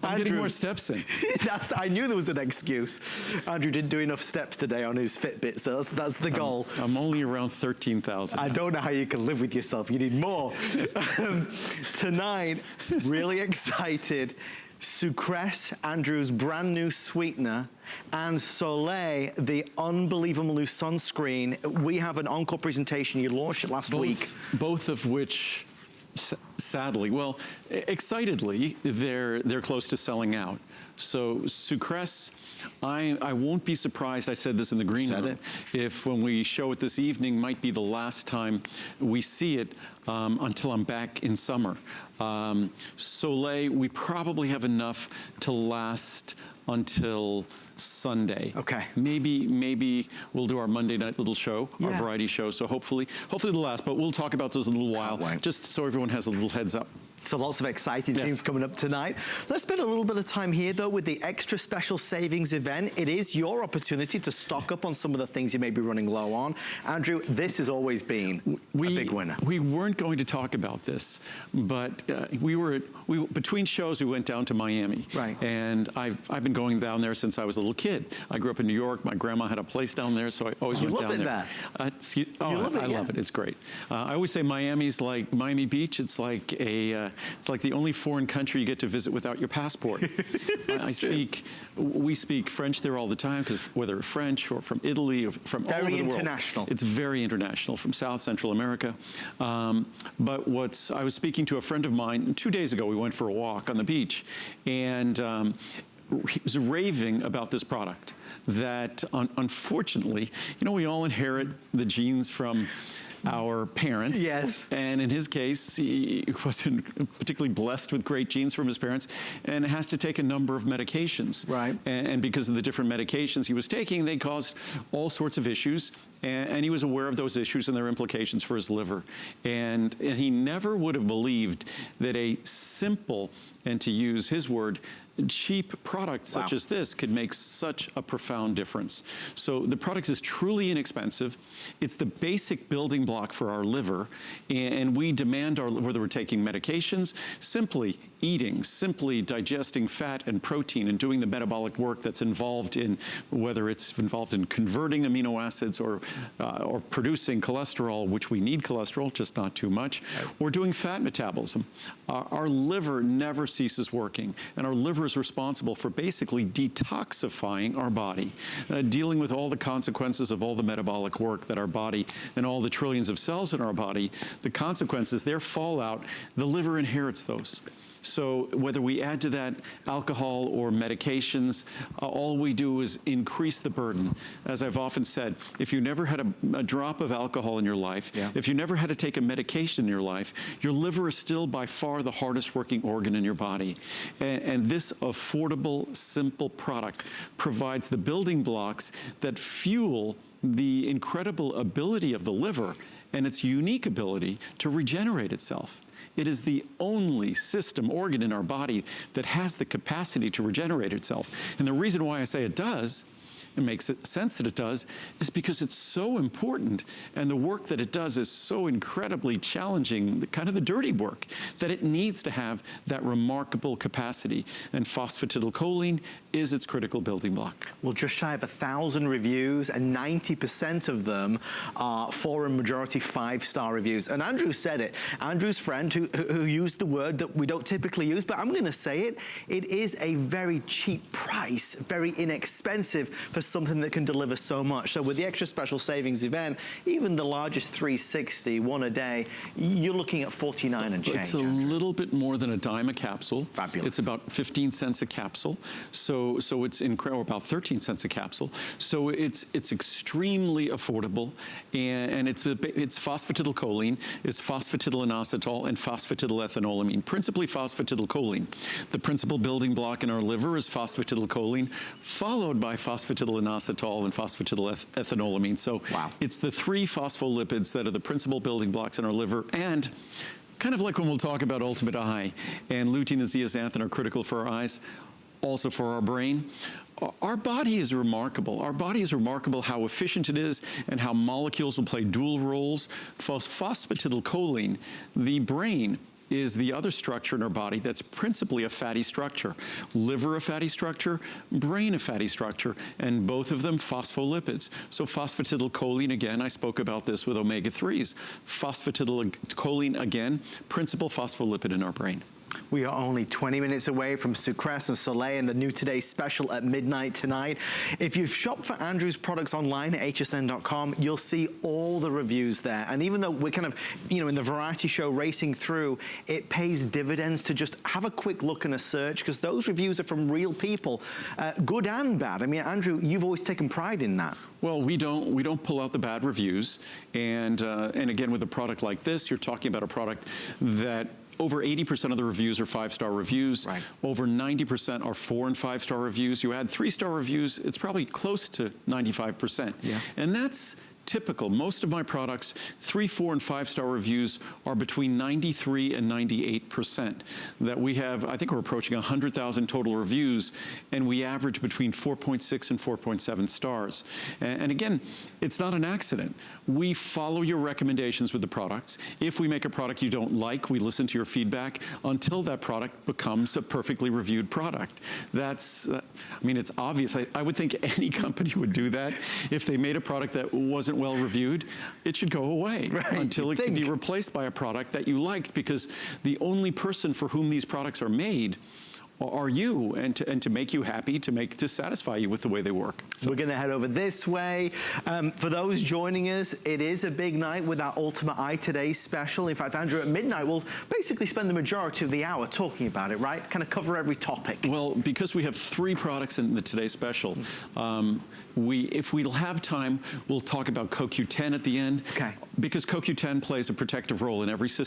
I'm getting more steps in. I knew there was an excuse. Andrew didn't do enough steps today on his Fitbit, so that's the goal. I'm only around 13,000. I don't know how you can live with yourself. You need more. Tonight, really excited. Sucress, Andrew's brand new sweetener, and Soleil, the unbelievable new sunscreen. We have an encore presentation. You launched it last week. Both of which, sadly, well, excitedly, they're close to selling out. So Sucress, I won't be surprised, I said this in the green room, if when we show it this evening might be the last time we see it until I'm back in summer. Soleil, we probably have enough to last until Sunday. Okay. Maybe we'll do our Monday night little show, our variety show. So hopefully it'll last, but we'll talk about those in a little while, just so everyone has a little heads up. So lots of exciting things coming up tonight. Let's spend a little bit of time here, though, with the extra special savings event. It is your opportunity to stock up on some of the things you may be running low on. Andrew, this has always been a big winner. We weren't going to talk about this, but between shows, we went down to Miami. Right. And I've been going down there since I was a little kid. I grew up in New York. My grandma had a place down there, so I always went down there. I love it. It's great. I always say Miami's like Miami Beach. It's like the only foreign country you get to visit without your passport. We speak French there all the time, because whether French or from Italy or from all over the world. Very international. It's very international, from South Central America. But I was speaking to a friend of mine 2 days ago. We went for a walk on the beach, and he was raving about this product that, unfortunately, we all inherit the genes from our parents. Yes. And in his case, he wasn't particularly blessed with great genes from his parents, and has to take a number of medications. Right. And because of the different medications he was taking, they caused all sorts of issues. And he was aware of those issues and their implications for his liver. And he never would have believed that a simple, and to use his word, cheap product such as this could make such a profound difference. So the product is truly inexpensive. It's the basic building block for our liver, and we demand whether we're taking medications, simply eating, simply digesting fat and protein and doing the metabolic work that's involved in, whether it's involved in converting amino acids or producing cholesterol, which we need cholesterol, just not too much, or doing fat metabolism. Our liver never ceases working, and our liver is responsible for basically detoxifying our body, dealing with all the consequences of all the metabolic work that our body and all the trillions of cells in our body, the consequences, their fallout, the liver inherits those. So whether we add to that alcohol or medications, all we do is increase the burden. As I've often said, if you never had a drop of alcohol in your life, if you never had to take a medication in your life, your liver is still by far the hardest working organ in your body. And this affordable, simple product provides the building blocks that fuel the incredible ability of the liver and its unique ability to regenerate itself. It is the only system, organ in our body that has the capacity to regenerate itself. And the reason why I say it does, it makes sense that it does, is because it's so important, and the work that it does is so incredibly challenging, kind of the dirty work, that it needs to have that remarkable capacity. And phosphatidylcholine is its critical building block. Well, just shy of 1,000 reviews, and 90% of them are 4 and majority 5-star reviews. And Andrew said it. Andrew's friend who used the word that we don't typically use, but I'm going to say it. It is a very cheap price, very inexpensive for something that can deliver so much. So with the extra special savings event, even the largest 360, one a day, you're looking at 49 and change. It's a little bit more than a dime a capsule. Fabulous. It's about 15 cents a capsule. So it's incredible, about 13 cents a capsule. So it's extremely affordable, and it's phosphatidylcholine, it's phosphatidylcholine and phosphatidylethanolamine, principally phosphatidylcholine. The principal building block in our liver is phosphatidylcholine, followed by phosphatidylinositol and phosphatidylethanolamine. So it's the 3 phospholipids that are the principal building blocks in our liver, and kind of like when we'll talk about Ultimate Eye, and lutein and zeaxanthin are critical for our eyes, also for our brain. Our body is remarkable. Our body is remarkable how efficient it is and how molecules will play dual roles. Phosphatidylcholine, the brain, is the other structure in our body that's principally a fatty structure. Liver a fatty structure, brain a fatty structure, and both of them phospholipids. So phosphatidyl choline, again, I spoke about this with omega-3s. Phosphatidyl choline, again, principal phospholipid in our brain. We are only 20 minutes away from Sucress and Soleil and the new Today Special at midnight tonight. If you've shopped for Andrew's products online at hsn.com, you'll see all the reviews there. And even though we're kind of, in the variety show racing through, it pays dividends to just have a quick look and a search, because those reviews are from real people, good and bad. I mean, Andrew, you've always taken pride in that. Well, we don't pull out the bad reviews. And again, with a product like this, you're talking about a product that over 80% of the reviews are 5-star reviews. Right. Over 90% are 4- and 5-star reviews. You add 3-star reviews, it's probably close to 95%. Yeah. And that's typical. Most of my products, 3-, 4-, and 5-star reviews are between 93 and 98%. That we have, I think we're approaching 100,000 total reviews, and we average between 4.6 and 4.7 stars. And again, it's not an accident. We follow your recommendations with the products. If we make a product you don't like, we listen to your feedback until that product becomes a perfectly reviewed product. That's, I mean, it's obvious. I would think any company would do that. If they made a product that wasn't well reviewed, it should go away until it can be replaced by a product that you liked, because the only person for whom these products are made are you, and to make you happy, to satisfy you with the way they work. So we're going to head over this way. For those joining us, it is a big night with our Ultimate Eye Today special. In fact, Andrew, at midnight, we'll basically spend the majority of the hour talking about it, right? Kind of cover every topic. Well, because we have 3 products in the Today special, if we'll have time, we'll talk about CoQ10 at the end. Okay. Because CoQ10 plays a protective role in every system